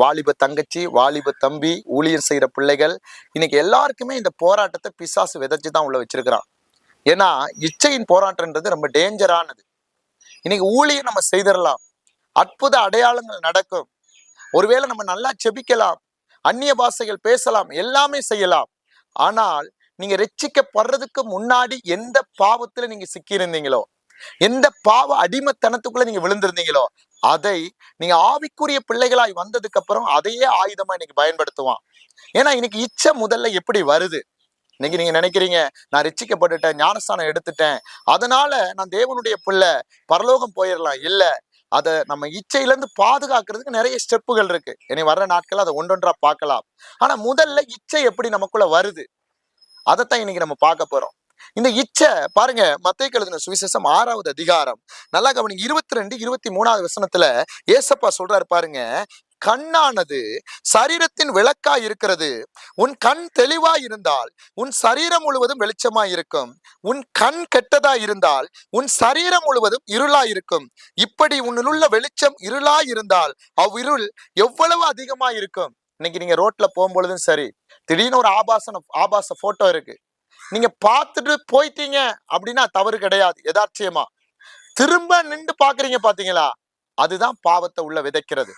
வாலிப தங்கச்சி, வாலிப தம்பி, ஊழியர் செய்யற பிள்ளைகள், இன்னைக்கு எல்லாருக்குமே இந்த போராட்டத்தை பிசாசு விதைச்சுதான் உள்ள வச்சிருக்கிறான். ஏன்னா இச்சையின் போராட்டம்ன்றது ரொம்ப டேஞ்சரானது. இன்னைக்கு ஊழியம் நம்ம செய்திடலாம், அற்புத அடையாளங்கள் நடக்கும், ஒருவேளை நம்ம நல்லா செபிக்கலாம், அந்நிய பாஷைகள் பேசலாம், எல்லாமே செய்யலாம். ஆனால் நீங்க ரட்சிக்கப்படுறதுக்கு முன்னாடி எந்த பாவத்துல நீங்க சிக்கி இருந்தீங்களோ, எந்த பாவ அடிமைத்தனத்துக்குள்ள நீங்க விழுந்திருந்தீங்களோ, அதை நீங்க ஆவிக்குரிய பிள்ளைகளாய் வந்ததுக்கு அப்புறம் அதையே ஆயுதமா இன்னைக்கு பயன்படுத்துவான். ஏன்னா இன்னைக்கு இச்சை முதல்ல எப்படி வருது? இன்னைக்கு நீங்க நினைக்கிறீங்க, நான் ரட்சிக்கப்பட்டுட்டேன், ஞானஸ்தானம் எடுத்துட்டேன், அதனால நான் தேவனுடைய பிள்ளை, பரலோகம் போயிடலாம். இல்ல, அதை நம்ம இச்சையில இருந்து பாதுகாக்கிறதுக்கு நிறைய ஸ்டெப்புகள் இருக்கு. இனி வர்ற நாட்கள் அதை ஒன்றொன்றா பார்க்கலாம். ஆனா முதல்ல இச்சை எப்படி நமக்குள்ள வருது, அதைத்தான் இன்னைக்கு நம்ம பார்க்க போறோம். இந்த இச்சை பாருங்க, மத்தேயு எழுதின சுவிசேஷம் 6வது அதிகாரம் நல்லா கவனிங்க, 22, 23வது வசனத்துல ஏசப்பா சொல்றாரு பாருங்க, கண்ணானது சரீரத்தின் விளக்காய் இருக்கிறது. உன் கண் தெளிவாய் இருந்தால் உன் சரீரம் முழுவதும் வெளிச்சமாய் இருக்கும். உன் கண் கெட்டதா இருந்தால் உன் சரீரம் முழுவதும் இருளாய் இருக்கும். இப்படி உன்னுள்ள வெளிச்சம் இருளாய் இருந்தால் அவ்விருள் எவ்வளவு அதிகமாய் இருக்கும். இன்னைக்கு நீங்க ரோட்ல போகும்பொழுதும் சரி, திடீர்னு ஒரு ஆபாச போட்டோ இருக்கு, நீங்க பார்த்துட்டு போயிட்டீங்க அப்படின்னா தவறு கிடையாது. யதார்த்தியமா திரும்ப நின்று பாக்குறீங்க பாத்தீங்களா, அதுதான் பாவத்தை உள்ள விதைக்கிறது.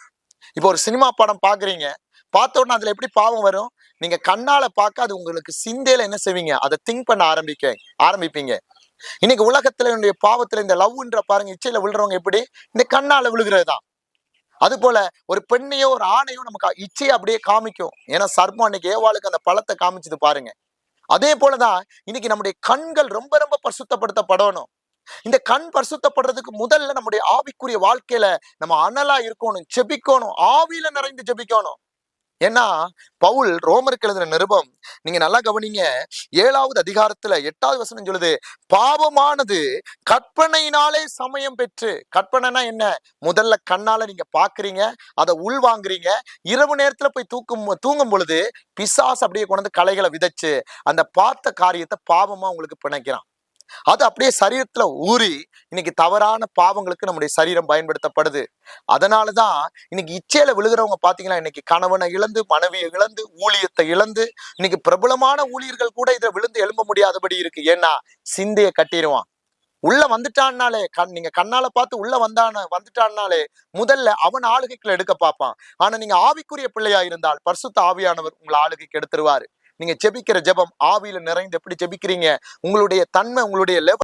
இப்போ ஒரு சினிமா படம் பாக்குறீங்க, பார்த்த உடனே அதுல எப்படி பாவம் வரும்? நீங்க கண்ணால பார்க்க அது உங்களுக்கு சிந்தையில என்ன செய்வீங்க, அதை திங்க் பண்ண ஆரம்பிப்பீங்க. இன்னைக்கு உலகத்துல என்னுடைய பாவத்துல இந்த லவ்ன்ற பாருங்க, இச்சையில விழுறவங்க எப்படி, இந்த கண்ணால விழுகிறது தான். அது போல ஒரு பெண்ணையோ ஒரு ஆணையோ நமக்கு இச்சையை அப்படியே காமிக்கும். ஏன்னா சர்மம் அன்னைக்கு ஏவாளுக்கு அந்த பழத்தை காமிச்சது பாருங்க. அதே போலதான் இன்னைக்கு நம்முடைய கண்கள் ரொம்ப ரொம்ப பரிசுத்தப்படுத்தப்படணும். இந்த கண் பரிசுத்தப்படுறதுக்கு முதல்ல நம்முடைய ஆவிக்குரிய வாழ்க்கையில நம்ம அனலா இருக்கணும், ஜெபிக்கணும், ஆவியில நிறைந்து ஜெபிக்கணும். ஏன்னா பவுல் ரோமருக்கு எழுதின நிருபம் நீங்க நல்லா கவனிங்க, 7வது அதிகாரத்துல 8வது வசனம் சொல்லுது, பாவமானது கற்பனையினாலே சமயம் பெற்று. கற்பனைனா என்ன? முதல்ல கண்ணால நீங்க பாக்குறீங்க, அதை உள் வாங்குறீங்க, இரவு நேரத்துல போய் தூங்கும் பொழுது பிசாசு அப்படியே கொண்டு வந்து கலைகளை விதைச்சு அந்த பார்த்த காரியத்தை பாவமா உங்களுக்கு பிணைக்கிறான். அது அப்படியே சரீரத்துல ஊறி இன்னைக்கு தவறான பாவங்களுக்கு நம்முடைய சரீரம் பயன்படுத்தப்படுது. அதனாலதான் இன்னைக்கு இச்சையில விழுகிறவங்க பாத்தீங்கன்னா, இன்னைக்கு கணவனை இழந்து, மனைவியை இழந்து, ஊழியத்தை இழந்து, இன்னைக்கு பிரபலமான ஊழியர்கள் கூட இதை விழுந்து எழும்ப முடியாதபடி இருக்கு. ஏன்னா சிந்தைய கட்டிடுவான். உள்ள வந்துட்டான்னாலே, நீங்க கண்ணால பார்த்து உள்ள வந்துட்டான்னாலே முதல்ல அவன் ஆளுகைக்குள்ள எடுக்க பார்ப்பான். ஆனா நீங்க ஆவிக்குரிய பிள்ளையா இருந்தால் பரிசுத்த ஆவியானவர் உங்களை ஆளுகைக்கு எடுத்துருவாரு. நீங்க ஜெபிக்கிற ஜெபம் ஆவியில நிறைந்து எப்படி ஜெபிக்கிறீங்க, உங்களுடைய தன்மை, உங்களுடைய லெவல்